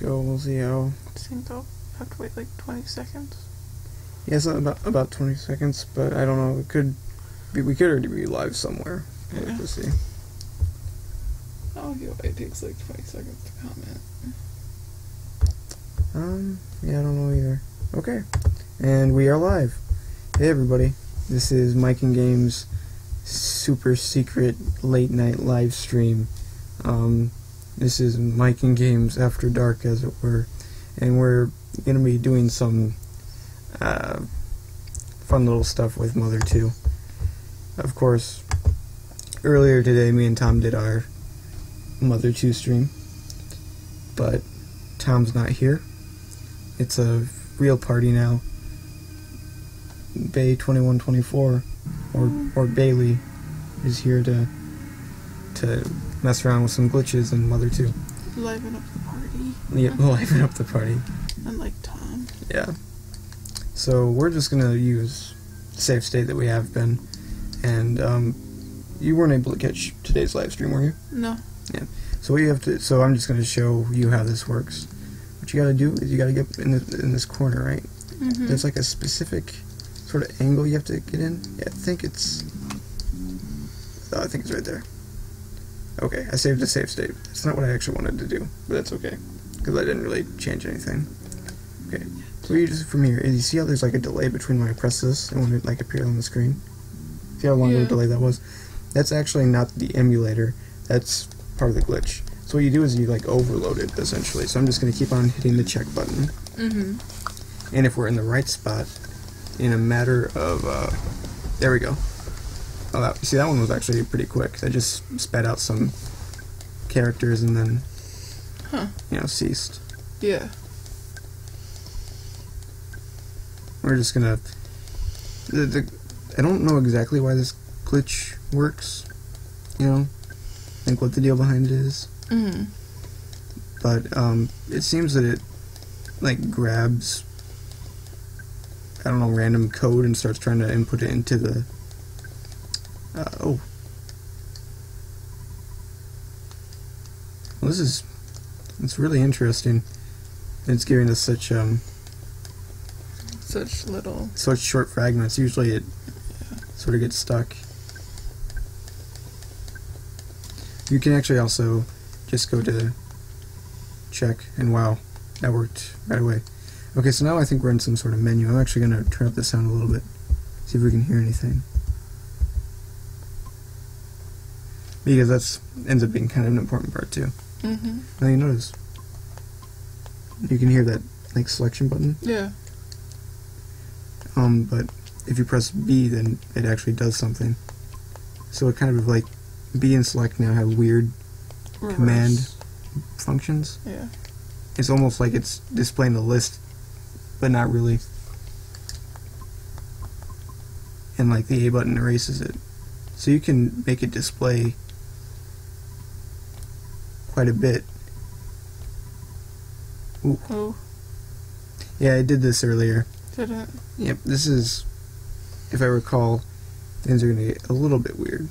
go. We'll see how. I think I'll have to wait like 20 seconds. Yeah, it's about 20 seconds, but I don't know. We could already be live somewhere. Yeah. We'll see. I'll get why it takes like 20 seconds to comment. Yeah, I don't know either. Okay. And we are live. Hey everybody. This is Mike and Games super secret late night live stream. This is Mike and Games After Dark, as it were. And we're going to be doing some fun little stuff with Mother 2. Of course, earlier today me and Tom did our Mother 2 stream, but Tom's not here. It's a real party now. Bay2124 or Bailey is here to mess around with some glitches in Mother 2. Liven up the party. Yeah, liven up the party. Unlike Tom. Yeah. So we're just gonna use the save state that we have been, and you weren't able to catch today's live stream, were you? No. Yeah. So what you have to. So I'm just gonna show you how this works. What you gotta do is you gotta get in this corner, right? Mm-hmm. There's like a specific sort of angle you have to get in. Yeah, I think it's right there. Okay, I saved a save state. It's not what I actually wanted to do, but that's okay, because I didn't really change anything. Okay, so you just from here, and you see how there's like a delay between when I press this and when it like appeared on the screen? See how long of a delay that was? That's actually not the emulator, that's part of the glitch. So what you do is you like overload it, essentially. So I'm just going to keep on hitting the check button. Mm-hmm. And if we're in the right spot, in a matter of, there we go. Oh, see, that one was actually pretty quick. That just spat out some characters and then, ceased. Yeah. We're just gonna, I don't know exactly why this glitch works, like what the deal behind it is. Mm-hmm. But, it seems that it, like, grabs, I don't know, random code and starts trying to input it into the, Well, it's really interesting. It's giving us such short fragments. Usually it sort of gets stuck. You can actually also just go to check, and wow, that worked right away. Okay, so now I think we're in some sort of menu. I'm actually going to turn up the sound a little bit, see if we can hear anything. Because that ends up being kind of an important part too. Mm-hmm. Now you notice, you can hear that like selection button. Yeah. But if you press B, then it actually does something. So it kind of like B and select now have weird command functions. Yeah. It's almost like it's displaying the list, but not really. And like the A button erases it. So you can make it display quite a bit. Ooh. Oh. Yeah, I did this earlier. Did it? Yep, this is, if I recall, things are going to get a little bit weird.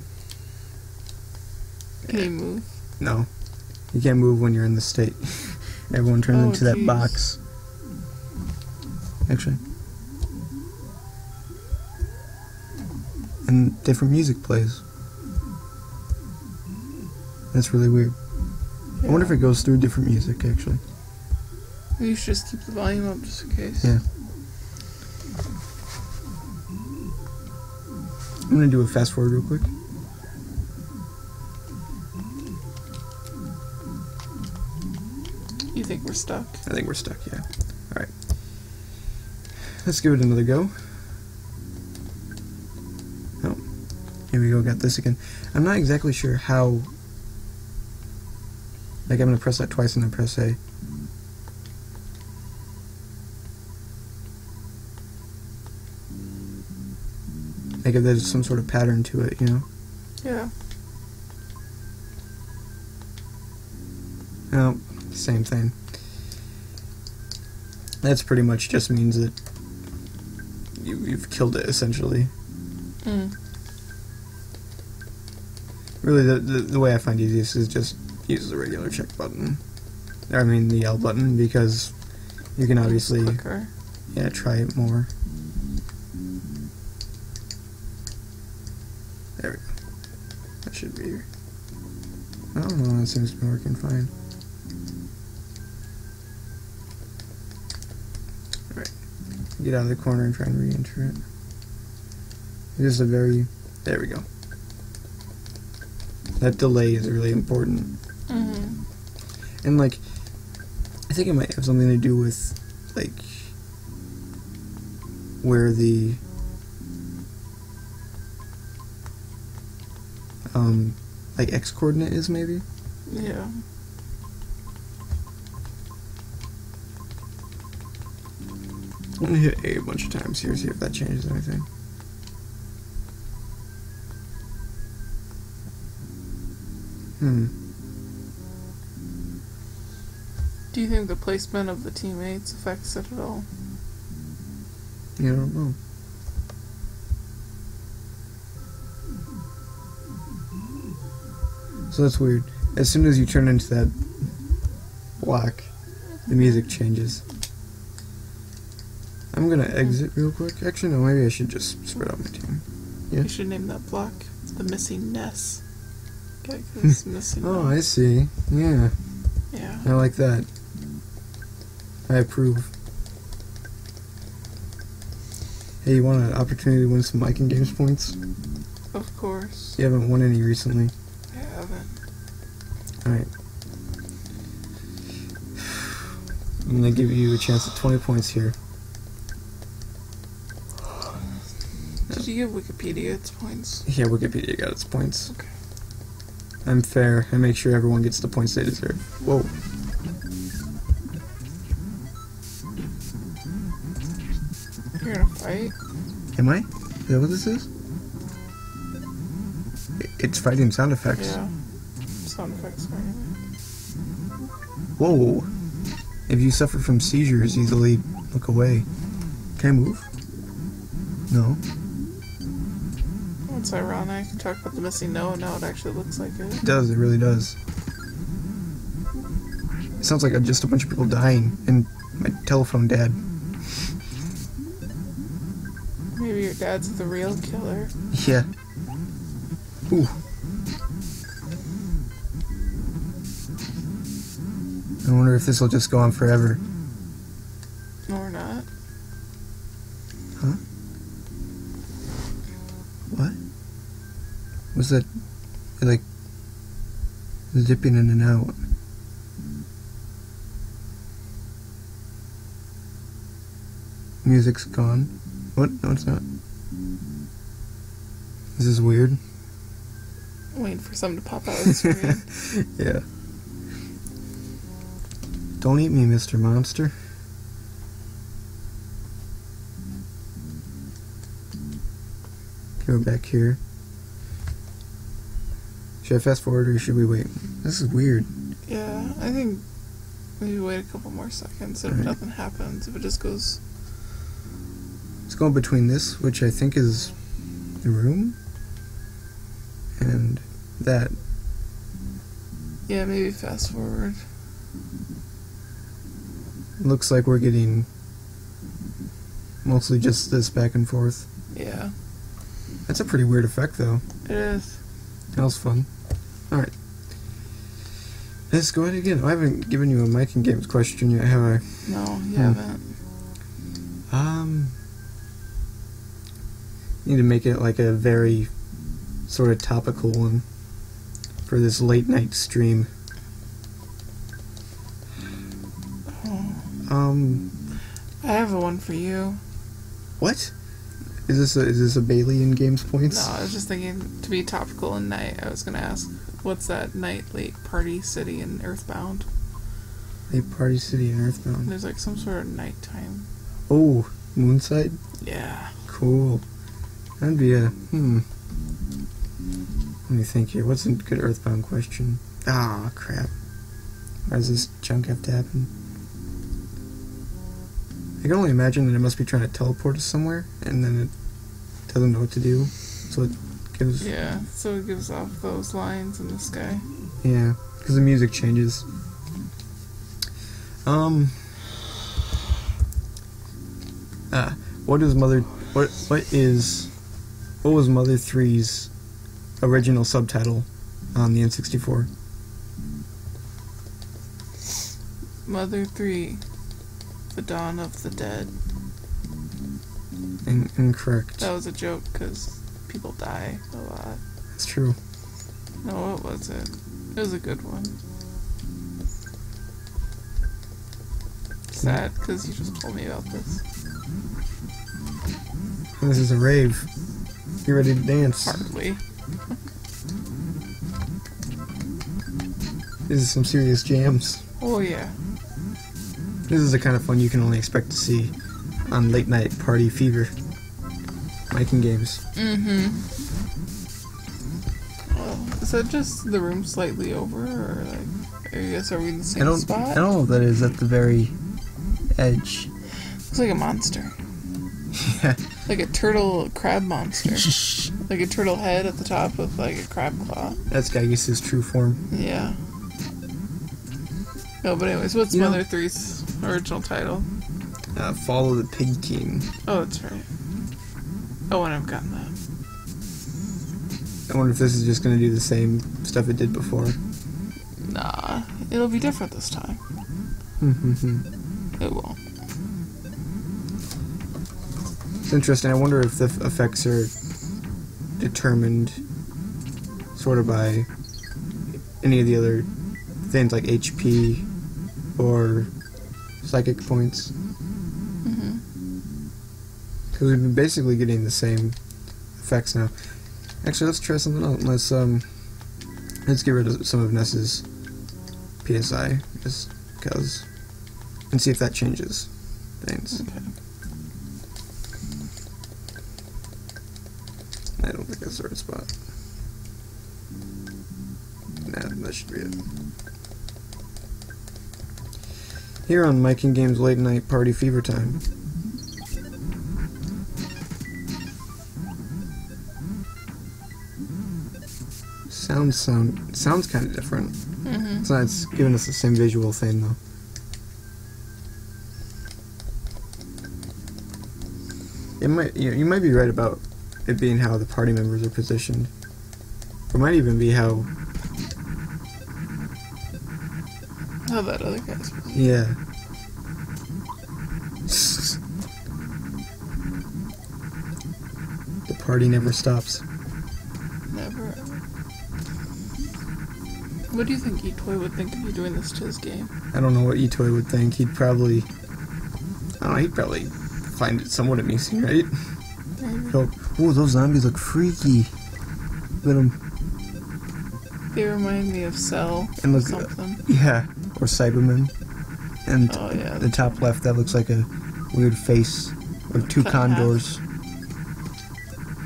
Can you move? No. You can't move when you're in the state. Everyone turns into that box. Actually. And different music plays. That's really weird. Yeah. I wonder if it goes through different music, actually. You should just keep the volume up just in case. Yeah. I'm going to do a fast forward real quick. You think we're stuck? I think we're stuck, yeah. Alright. Let's give it another go. Oh. Here we go, got this again. I'm not exactly sure how... Like, I'm going to press that twice and then press A. Like, if there's some sort of pattern to it, Yeah. Oh, same thing. That's pretty much just means that you've killed it, essentially. Mm. Really, the way I find easiest is just use the regular check button. I mean the L button, because you can obviously, Quicker. yeah, try it more. There we go. That should be. I don't know. It seems to be working fine. All right. Get out of the corner and try and re-enter it. It is a very. There we go. That delay is really important. Mm-hmm. And like, I think it might have something to do with like where the like X coordinate is, maybe. Yeah. I'm gonna hit A bunch of times here, see if that changes anything. Do you think the placement of the teammates affects it at all? I don't know. So that's weird. As soon as you turn into that block, the music changes. I'm gonna exit real quick. Actually, no, maybe I should just spread out my team. Yeah. You should name that block the missing Ness. Okay, 'cause it's missing. Oh, I see. Yeah, Yeah. I like that. I approve. Hey, you want an opportunity to win some Mike and Games points? Of course. You haven't won any recently. I haven't. Alright. I'm gonna give you a chance at 20 points here. Did you give Wikipedia its points? Yeah, Wikipedia got its points. Okay. I'm fair. I make sure everyone gets the points they deserve. Whoa. You're gonna fight? Am I? Is that what this is? It's fighting sound effects. Yeah. Sound effects are anyway. Whoa. If you suffer from seizures, easily look away. Can I move? No. It's ironic. You talk about the missing no, and now it actually looks like it. It does, it really does. It sounds like just a bunch of people dying, and my telephone dead. Maybe your dad's the real killer. Yeah. Ooh. I wonder if this will just go on forever. Or not. Huh? What? Was that like zipping in and out? Music's gone. What? No, it's not. This is weird. Waiting for something to pop out of the screen. Yeah. Don't eat me, Mr. Monster. Go back here. Should I fast forward or should we wait? This is weird. Yeah, I think maybe wait a couple more seconds. If Alright. nothing happens, if it just goes. Let's go between this, which I think is the room, and that. Yeah, maybe fast forward. Looks like we're getting mostly just this back and forth. Yeah, That's a pretty weird effect, though. it is. That was fun. Alright. Let's go ahead again. I haven't given you a Mike and Games question yet, have I? No, you haven't. Need to make it like a very sort of topical one for this late night stream. I have a one for you. What? Is this a Bailey in Games points? No, I was just thinking to be topical in night. I was gonna ask, what's that night late party city in Earthbound? A Party City in Earthbound. There's like some sort of nighttime. Oh, Moonside? Yeah. Cool. That'd be a, Let me think here. What's a good Earthbound question? Ah, crap. Why does this junk have to happen? I can only imagine that it must be trying to teleport us somewhere, and then it doesn't know what to do, so it gives... Yeah, so it gives off those lines in the sky. Yeah, because the music changes. What is Mother? What was Mother 3's original subtitle on the N64? Mother 3, The Dawn of the Dead. Incorrect. That was a joke because people die a lot. That's true. No, what was it? It was a good one. Sad because you just told me about this. This is a rave. You ready to dance? Hardly. This is some serious jams. Oh yeah. This is the kind of fun you can only expect to see on Late Night Party Fever. Miking games. Is that just the room slightly over, or like, I guess are we in the same spot? I don't know if that is at the very edge. Looks like a monster. Yeah. Like a turtle crab monster. Like a turtle head at the top with like a crab claw. That's Gygus' true form. Yeah. No, but anyways, what's Mother 3's original title? Follow the Pig Team. Oh, that's right. Oh, and I've gotten that. I wonder if this is just going to do the same stuff it did before. Nah, it'll be different this time. It won't. It's interesting. I wonder if the effects are determined sort of by any of the other things like HP or psychic points. Because we've been basically getting the same effects now. Actually, let's try something else. Let's get rid of some of Ness's PSI, just because, and see if that changes things. Okay. I don't think that's the right spot. Nah, that should be it. Here on Miking Games Late Night Party Fever Time. Sounds kind of different. It's giving us the same visual thing though. It might you might be right about it being how the party members are positioned. It might even be how that other guy's positioned. Yeah. The party never stops. Never ever. What do you think Etoy would think of you doing this to his game? I don't know what Etoy would think. He'd probably find it somewhat amusing, right? Maybe. Oh, those zombies look freaky. Look at them. They remind me of Cell And or look, something. Yeah, or Cyberman. And Oh, yeah. the top left, that looks like a weird face. Or two Cut in half. condors.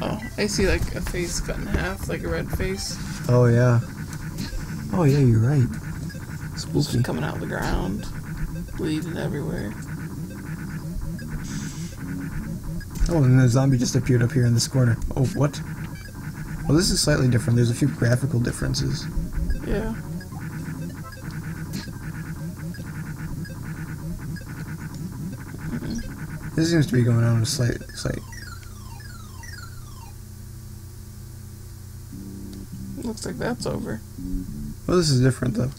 Oh, I see like a face cut in half, like a red face. Oh, yeah. Oh, yeah, you're right. Spooky. Coming out of the ground. Bleeding everywhere. Oh, and the zombie just appeared up here in this corner. Oh, what? Well, this is slightly different. There's a few graphical differences. Yeah. This seems to be going on a slight. Looks like that's over. Well, this is different, though.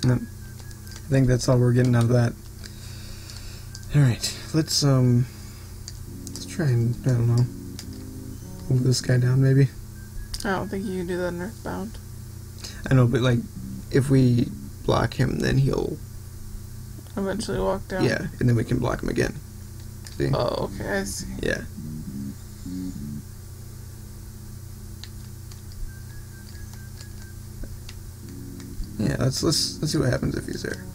No, I think that's all we're getting out of that. Alright, let's try and, I don't know, move this guy down, maybe? I don't think you can do that in Earthbound. I know, but, like, if we block him, then he'll... Eventually walk down. Yeah, and then we can block him again. See? Oh, okay, I see. Yeah. Yeah, let's see what happens if he's there.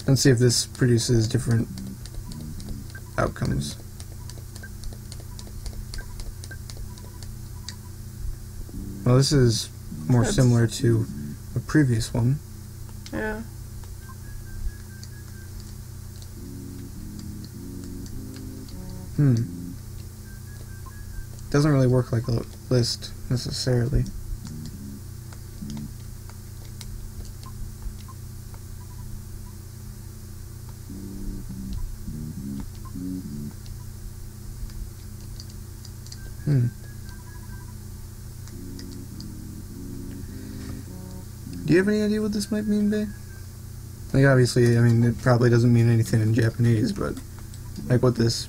Let's see if this produces different outcomes. Well, this is more similar to a previous one. Yeah. Doesn't really work like a list, necessarily. Do you have any idea what this might mean, Bay? Like, obviously, I mean, it probably doesn't mean anything in Japanese, but like what this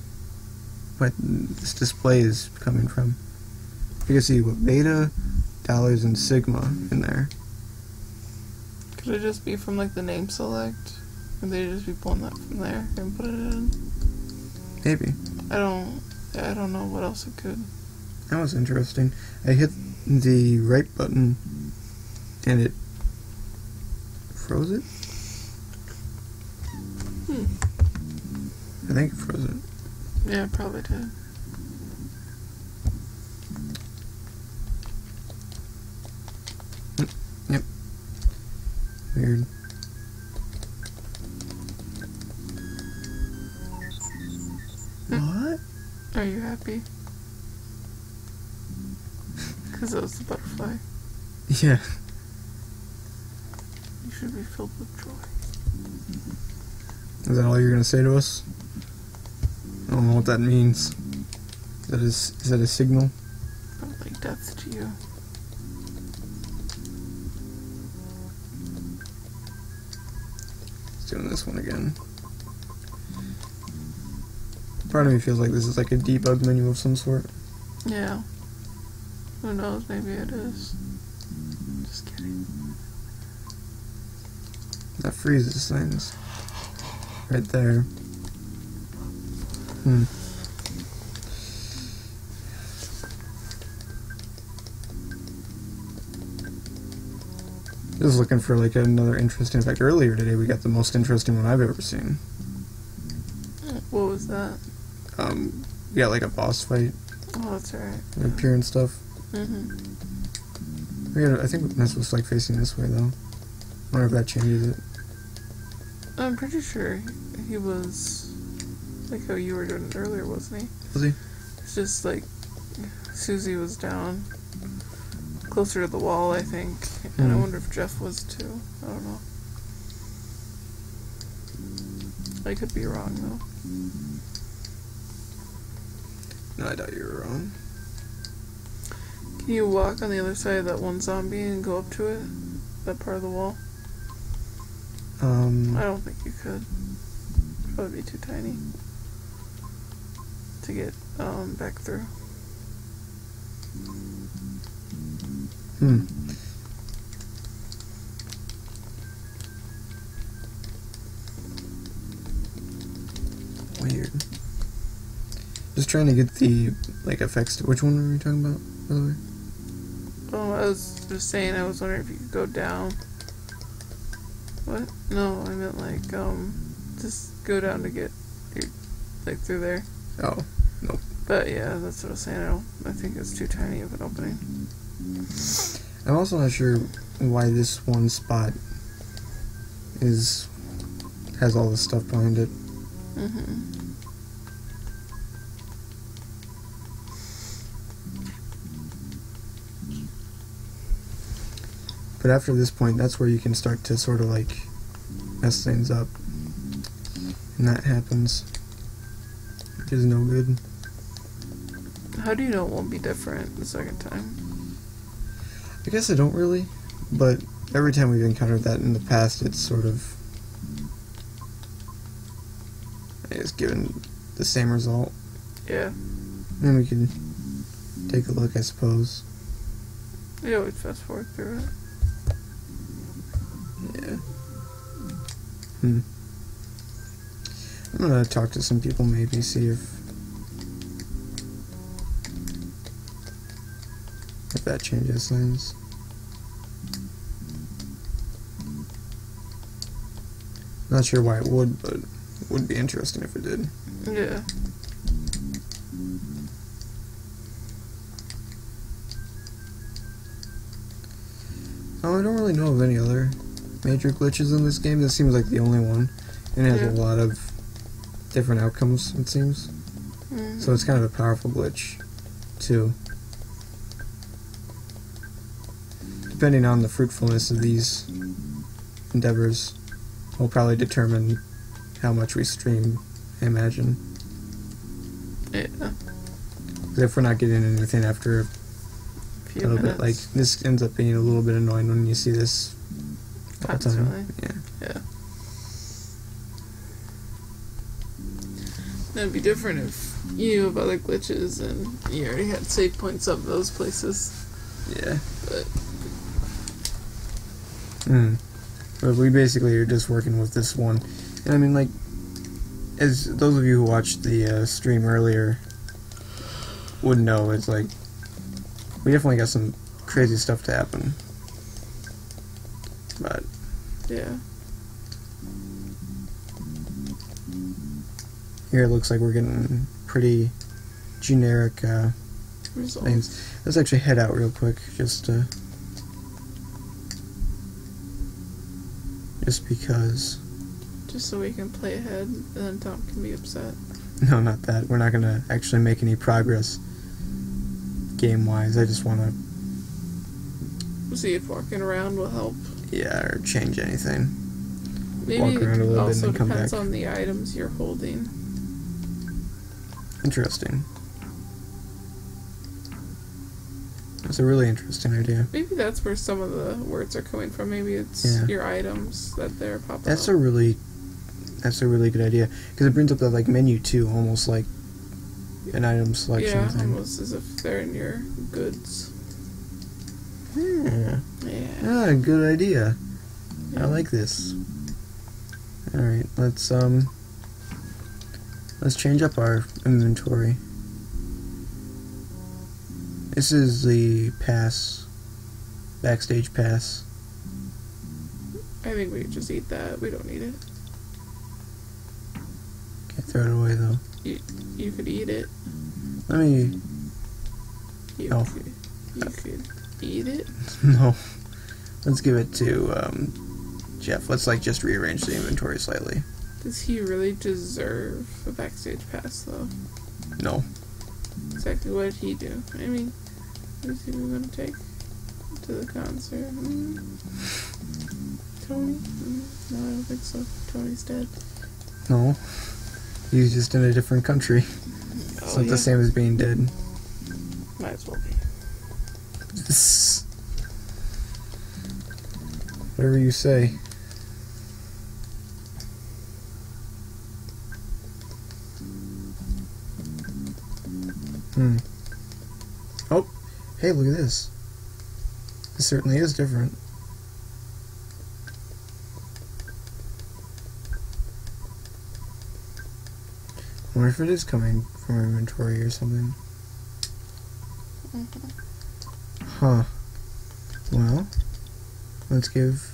display is coming from. You can see what beta, dollars, and sigma in there. Could it just be from like the name select? Could they just be pulling that from there and put it in? Maybe. I don't know what else it could. That was interesting. I hit the right button and it froze it? I think it froze it. Yeah, it probably did. Yep. Weird. What? Are you happy? Because that was the butterfly. Yeah. You should be filled with joy. Is that all you're gonna say to us? I don't know what that means. Is that a signal? Probably death to you. Let's doing this one again. Part of me feels like this is like a debug menu of some sort. Yeah. Who knows? Maybe it is. Just kidding. That freezes things. Right there. Just looking for like another interesting effect. Earlier today we got the most interesting one I've ever seen. What was that? We got like a boss fight. Oh, that's right. Appear and stuff. Mm-hmm. I think this was like facing this way though. I wonder if that changes it. I'm pretty sure he was like how you were doing it earlier, wasn't he? Was he? It's just like Susie was down closer to the wall, I think. And I wonder if Jeff was too. I don't know. I could be wrong though. No, I doubt you were wrong. Can you walk on the other side of that one zombie and go up to it? That part of the wall? I don't think you could. Probably be too tiny to get back through. Weird. Just trying to get the like effects. Which one were you talking about, by the way? Oh, I was just saying. I was wondering if you could go down. What? No, I meant like just go down to get your like through there. Oh, nope. But yeah, that's what I was saying. I think it's too tiny of an opening. I'm also not sure why this one spot has all this stuff behind it. But after this point, that's where you can start to sort of like mess things up. And that happens. Which is no good. How do you know it won't be different the second time? I guess I don't really, but every time we've encountered that in the past, it's sort of, I guess, given the same result. Yeah. And we can take a look, I suppose. You always fast forward through it. Yeah. I'm gonna talk to some people, maybe see if that changes things. Not sure why it would, but it would be interesting if it did. Yeah. Oh, I don't really know of any other major glitches in this game. This seems like the only one. And it has a lot of different outcomes, it seems. So it's kind of a powerful glitch, too. Depending on the fruitfulness of these endeavors, will probably determine how much we stream, I imagine. Yeah. Because if we're not getting anything after a Few little minutes. bit, like, this ends up being a little bit annoying when you see this all the Constantly. time. Yeah. Yeah. That'd be different if you knew of other glitches and you already had save points of those places. Yeah. But But we basically are just working with this one. And I mean, like, as those of you who watched the stream earlier would know, it's like, we definitely got some crazy stuff to happen. But, yeah. here it looks like we're getting pretty generic Results. things. Let's actually head out real quick, just because. Just so we can play ahead and then Tom can be upset. No, not that. We're not gonna actually make any progress game-wise. I just want to, See if walking around will help. yeah, or change anything. Maybe Walk around a it little bit and also then come depends back. on the items you're holding. Interesting. That's a really interesting idea. Maybe that's where some of the words are coming from. Maybe it's Yeah. your items that they're popping That's up. a really good idea, because it brings up that, like, menu too, almost like an item selection Yeah, thing. almost as if they're in your goods. Yeah. Yeah. Ah, good idea. Yeah. I like this. All right, let's change up our inventory. This is the pass, backstage pass. I think we could just eat that. We don't need it. Can't throw it away though. You could eat it. Let me. You Oh. could eat it. No. Let's give it to Jeff. Let's just rearrange the inventory slightly. Does he really deserve a backstage pass, though? No. Exactly what did he do? I mean, who's he going to take to the concert? Tony? No, I don't think so. Tony's dead. No. He's just in a different country. It's not the same as being dead. Might as well be. Whatever you say. Oh, hey, look at this. This certainly is different. I wonder if it is coming from inventory or something. Huh. Well, let's give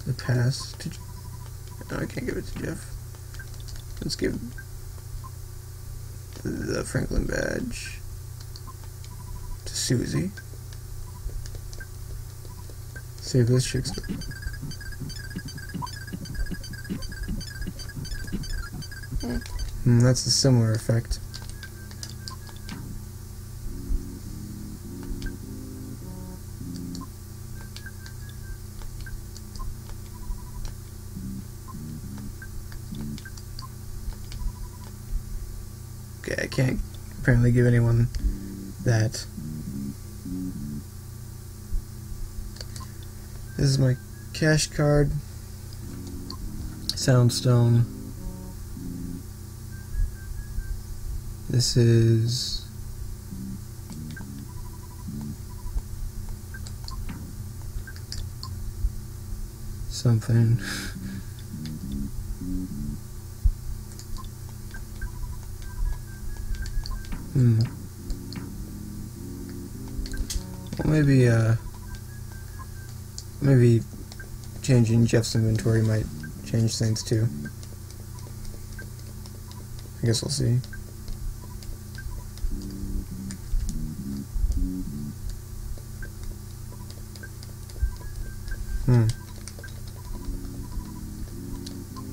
the pass to... No, I can't give it to Jeff. Let's give the Franklin badge to Susie. Save this chick's... That's a similar effect. Okay, I can't apparently give anyone that. This is my cash card. Soundstone. This is something. Well, maybe changing Jeff's inventory might change things too. I guess we'll see.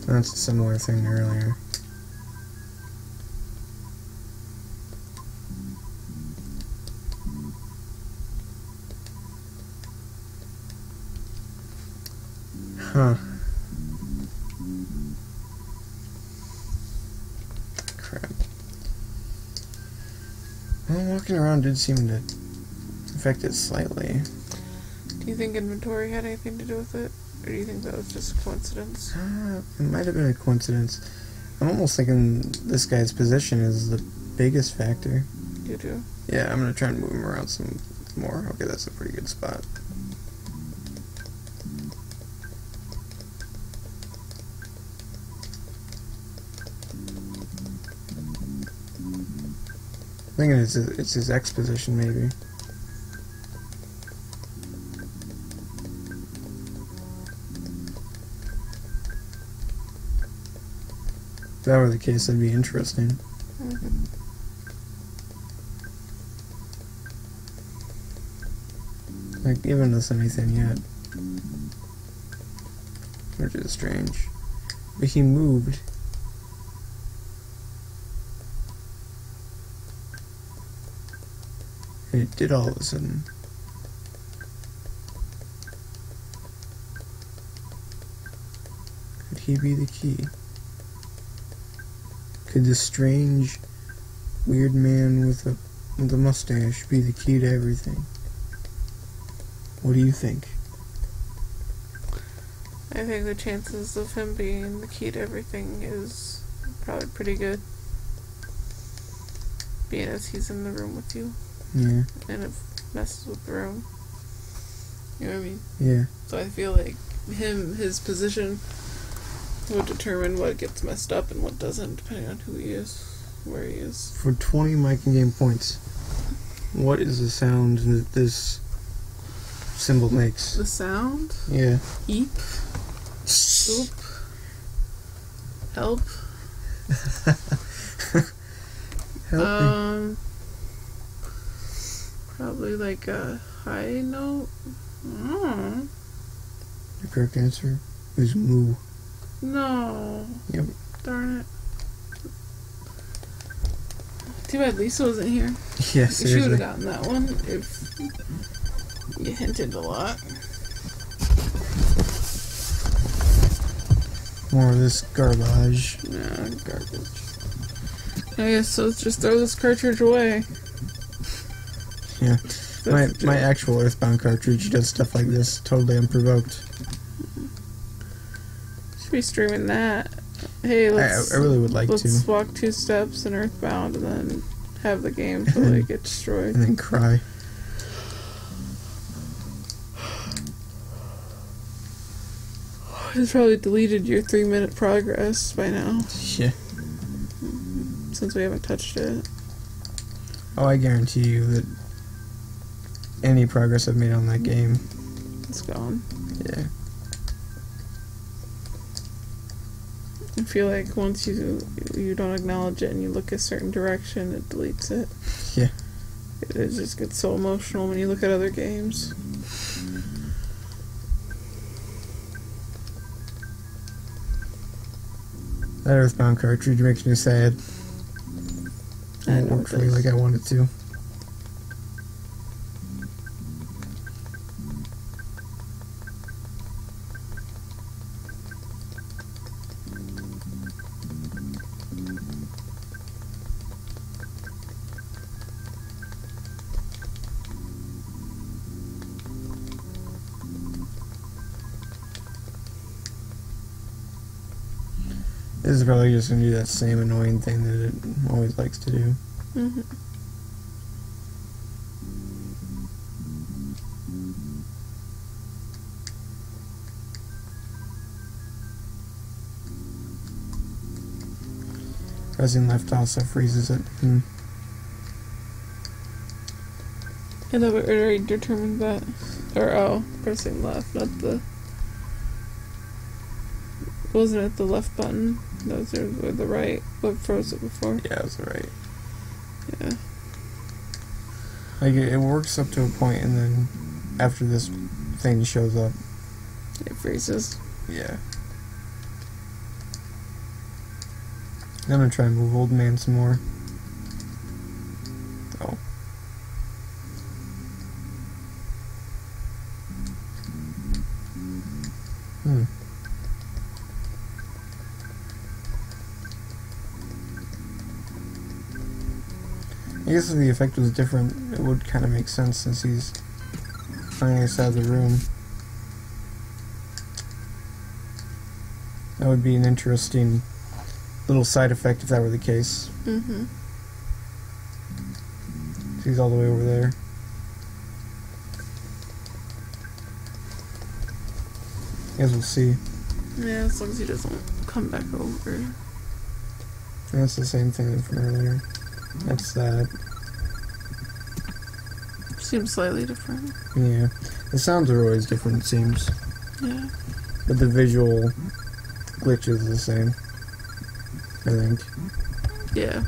That's a similar thing earlier. Huh. Crap. Well, walking around did seem to affect it slightly. Do you think inventory had anything to do with it? Or do you think that was just a coincidence? It might have been a coincidence. I'm almost thinking this guy's position is the biggest factor. You do? Yeah, I'm gonna try and move him around some more. Okay, that's a pretty good spot. I'm thinking it's his X position, maybe. If that were the case, that'd be interesting. Mm-hmm. Like, giving us anything yet. Which is strange. But he moved. And it did all of a sudden. Could he be the key? Could this strange, weird man with a mustache be the key to everything? What do you think? I think the chances of him being the key to everything is probably pretty good. Being as he's in the room with you. Yeah. And it messes with the room. You know what I mean? Yeah. So I feel like his position would determine what gets messed up and what doesn't, depending on who he is, where he is. For 20 mic and game points, what is the sound that this symbol makes? The sound? Yeah. Eep. Oop. Help. Help me. Probably like a high note. Oh. The correct answer is moo. No. Yep. Darn it. Too bad Lisa wasn't here. Yes, She would have gotten that one if you hinted a lot. More of this garbage. Nah, garbage. I guess so. Let's just throw this cartridge away. Yeah. That's My actual Earthbound cartridge does stuff like this, totally unprovoked. Should be streaming that. Hey, let's. I really would like let's to. walk 2 steps in Earthbound and then have the game totally get destroyed. And then cry. It's probably deleted your 3-minute progress by now, Yeah. since we haven't touched it. Oh, I guarantee you that any progress I've made on that game, It's gone. yeah. I feel like once you don't acknowledge it and you look a certain direction, it deletes it. Yeah. It just gets so emotional when you look at other games. That Earthbound cartridge makes me sad. I It know won't work it for me does. like I want it to. This is probably just gonna do that same annoying thing that it always likes to do. Mm-hmm. Pressing left also freezes it. I thought we already determined that. Or, pressing left, not the... Wasn't it the left button? Those are the right. What froze it before? Yeah, that's right. Yeah. Like, it works up to a point, and then after this thing shows up, It freezes. yeah. I'm gonna try and move old man some more. Oh. I guess if the effect was different, it would kind of make sense since he's on the other side of the room. That would be an interesting little side effect if that were the case. Mm-hmm. He's all the way over there. I guess we'll see. Yeah, as long as he doesn't come back over. That's the same thing from earlier. That's that. Seems slightly different. Yeah. The sounds are always different, it seems. Yeah. But the visual glitch is the same, I think. Yeah.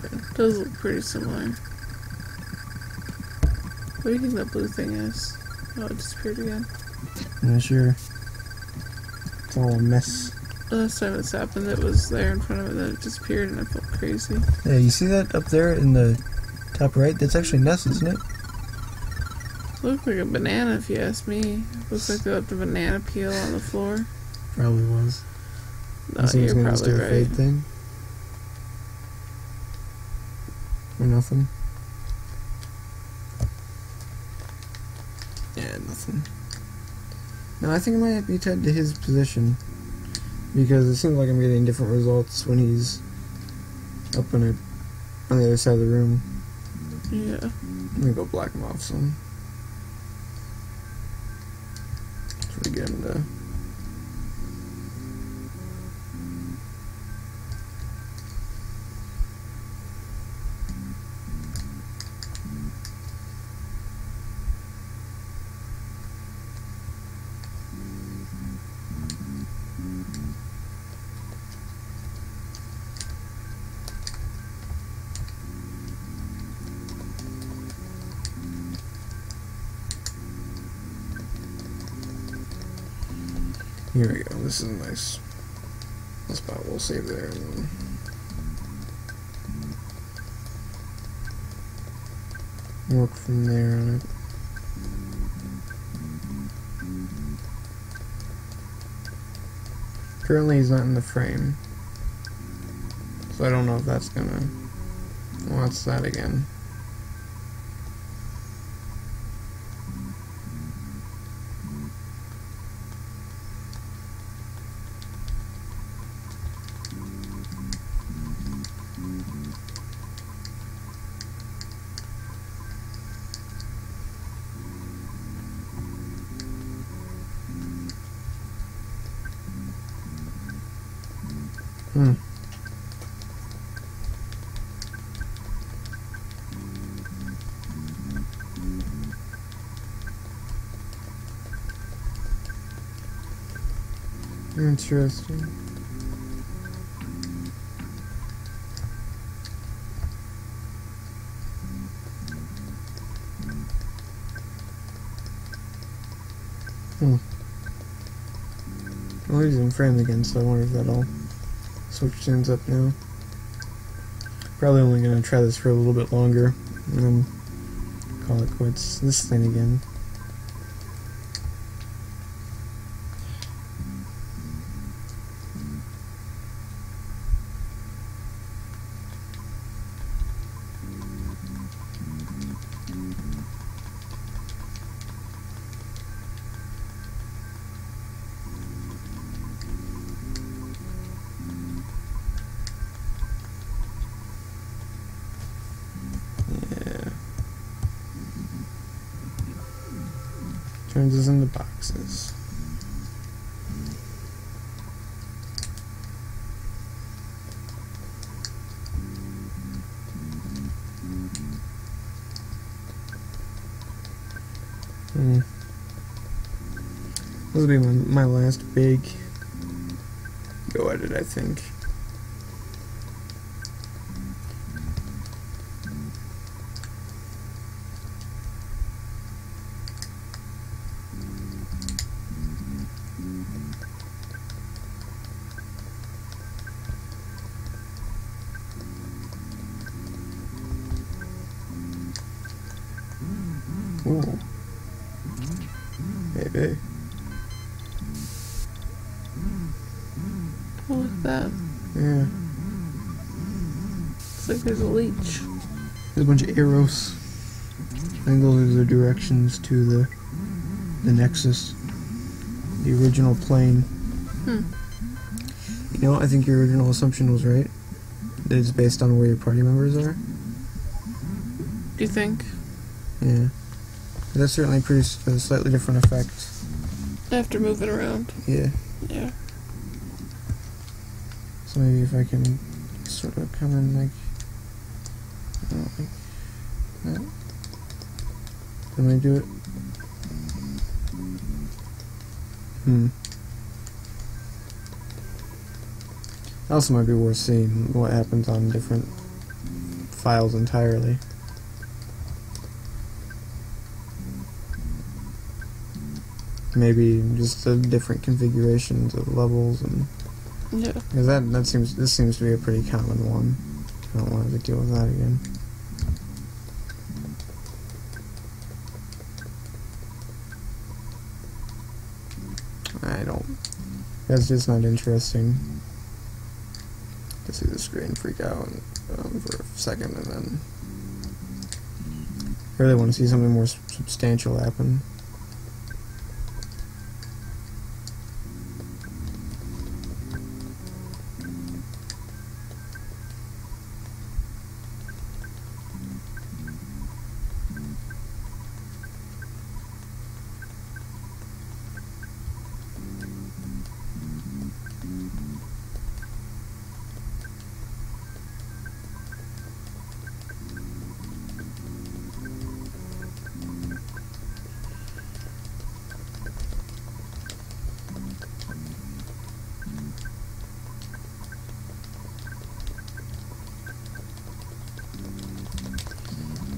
It does look pretty similar. What do you think that blue thing is? Oh, it disappeared again. I'm not sure. It's all a mess. The last time this happened, it was there in front of it, then it disappeared, and I felt crazy. Yeah, you see that up there in the top right? That's actually Ness, isn't it? Looked like a banana, if you ask me. Looks like they left a banana peel on the floor. Probably was. No, you're probably right. Fade thing. Or nothing. Yeah, nothing. No, I think it might be tied to his position. Because it seems like I'm getting different results when he's up on the other side of the room. Yeah. Let me go black him off some. So we get him to... Here we go, this is a nice spot we'll save there. And then work from there on it. Currently he's not in the frame, so I don't know if that's gonna... What's that again? Interesting. Well, he's in frame again, so I wonder if that'll switch things up now. Probably only gonna try this for a little bit longer, and then call it quits. This thing again. Turns us into boxes. This will be my last big go at it, I think. Ooh. Maybe. Oh, look at that. Yeah. Looks like there's a leech. There's a bunch of arrows. I think those are the directions to the Nexus. The original plane. You know, I think your original assumption was right. That it's based on where your party members are. Do you think? Yeah. That's certainly produced a slightly different effect. After moving around. Yeah. Yeah. So maybe if I can sort of come in like that. Can I do it? Also might be worth seeing what happens on different files entirely. Maybe just the different configurations of levels and Yeah. because this seems to be a pretty common one. I don't want to deal with that again. I don't. That's just not interesting. To see the screen freak out for a second and then. I really want to see something more substantial happen.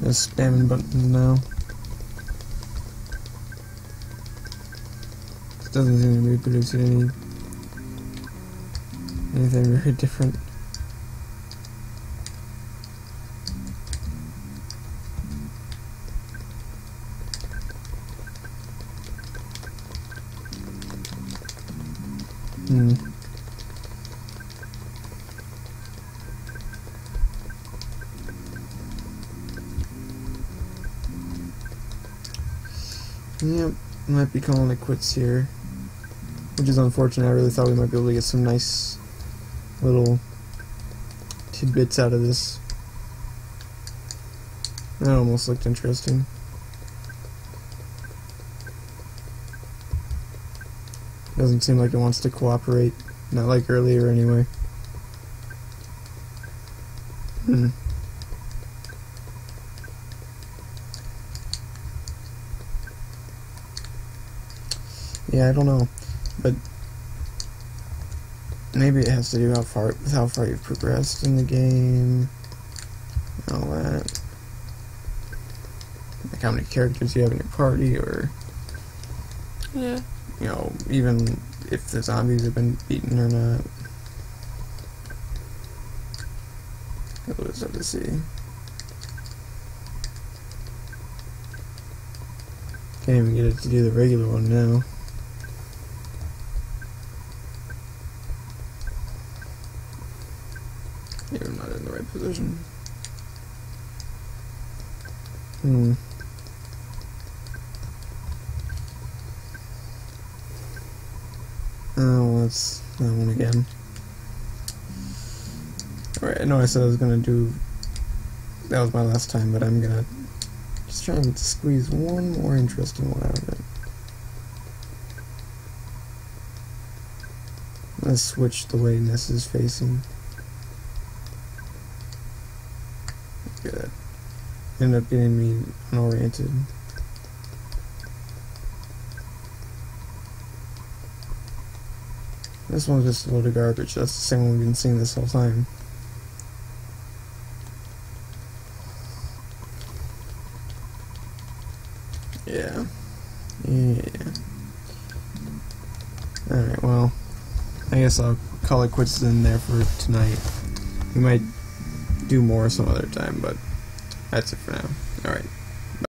Just spamming buttons now. It doesn't seem to be producing anything very different. Yep, might be calling it quits here. Which is unfortunate. I really thought we might be able to get some nice little tidbits out of this. That almost looked interesting. Doesn't seem like it wants to cooperate. Not like earlier anyway. Yeah, I don't know, but maybe it has to do with how far you've progressed in the game, and all that. Like how many characters you have in your party, or yeah, you know, even if the zombies have been beaten or not. We'll just have to see. Can't even get it to do the regular one now. Maybe I'm not in the right position. Oh, that's that one again. Alright, I know I said I was gonna do... That was my last time, but I'm gonna just try and squeeze one more interesting one out of it. Let's switch the way Ness is facing. Good. Ended up getting me unoriented. This one's just a load of garbage. That's the same one we've been seeing this whole time. Yeah. Alright, well, I guess I'll call it quits in there for tonight. We might do more some other time, but that's it for now. Alright.